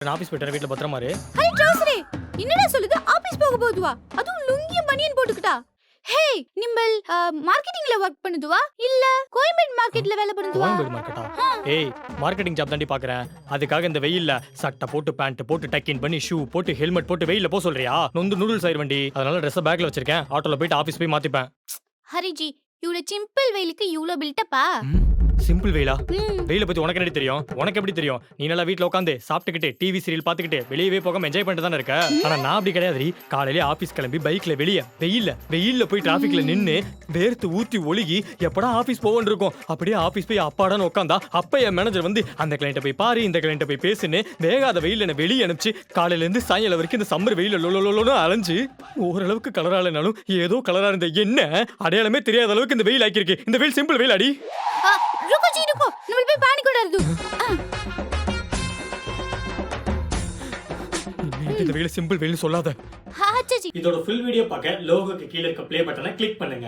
நான் ஆபீஸ் போயிட்டேன், வீட்ல பத்திரமா இரு. ஹே ட்ரௌசரே, என்னடா சொல்லுது? ஆபீஸ் போக போதுவா? அதுவும் லுங்கி பனியன் போட்டுக்கிட்டா? ஹே, நிம்பல் மார்க்கெட்டிங்ல வர்க் பண்ணுதுவா இல்ல கோயம்பேடு மார்க்கெட்ல வேலை பண்ணுதுவா? கோயம்பேடு மார்க்கெட்டா? ஏய், மார்க்கெட்டிங் ஜாப் தாண்டி பாக்குறேன். அதுக்காக இந்த வெயில்ல சட்டை போட்டு பேண்ட் போட்டு டக்கின் பண்ணி ஷூ போட்டு ஹெல்மெட் போட்டு வெயில்ல போ சொல்றியா? நொந்து நூடுல்ஸ் ஆயிருவண்டி. அதனால ட்ரெஸ் பேக்ல வச்சிருக்கேன். ஆட்டோல போயிட்டு ஆபீஸ் போய் மாத்திப்பேன். ஹரிஜி, இவ்ளோ சிம்பிள் வெயிலுக்கு இவ்ளோ பில்டப்பா? சிம்பிள் வெயிலா? வெயில பத்தி உனக்கு என்ன தெரியும்? உனக்கு எப்படி தெரியும்? நீ நல்லா வீட்ல உட்காந்து சாப்பிட்டுக்கிட்டு டிவி சீரியல் பார்த்துக்கிட்டு வெளியவே போகாம என்ஜாய் பண்ணிட்டு தானே இருக்க. ஆனா நான் அப்படி கிடையாதுடி. காலையில ஆபீஸ் கிளம்பி பைக்ல வெளிய வெயில்ல போய் டிராபிக்ல நின்னு வேர்த்து ஊத்தி ஒழுகி எப்படா ஆபீஸ் போவோன்னு இருக்கும். அப்படியே ஆபீஸ் போய் அப்பாடான்னு உட்காந்தா அப்ப என் மேனேஜர் வந்து அந்த கிளைண்ட்டை போய் பாரு, இந்த கிளைண்ட்டை போய் பேசுன்னு வேகாத வெயில்ல என்ன வெளியே அனுப்பிச்சு காலையில இருந்து சாயங்காலம் வரைக்கும் இந்த சம்மர் வெயில லொலொலொலொன்னு அலைஞ்சு ஓரளவுக்கு கலராலனாலும் ஏதோ கலரா இருந்த என்ன அடையாளமே தெரியாத அளவுக்கு இந்த வெயில் ஆக்கியிருக்கு. இந்த வெயில் சிம்பிள் வெயில் அடி. रुको जी रुको, நம்ம போய் பானி கூட இருது. இந்த வெயில் சிம்பிள் வெயில் சொல்லாத. अच्छा जी. இதோட ஃபுல் வீடியோ பார்க்க லோகோக்கு கீழ இருக்க ப்ளே பட்டனை கிளிக் பண்ணுங்க.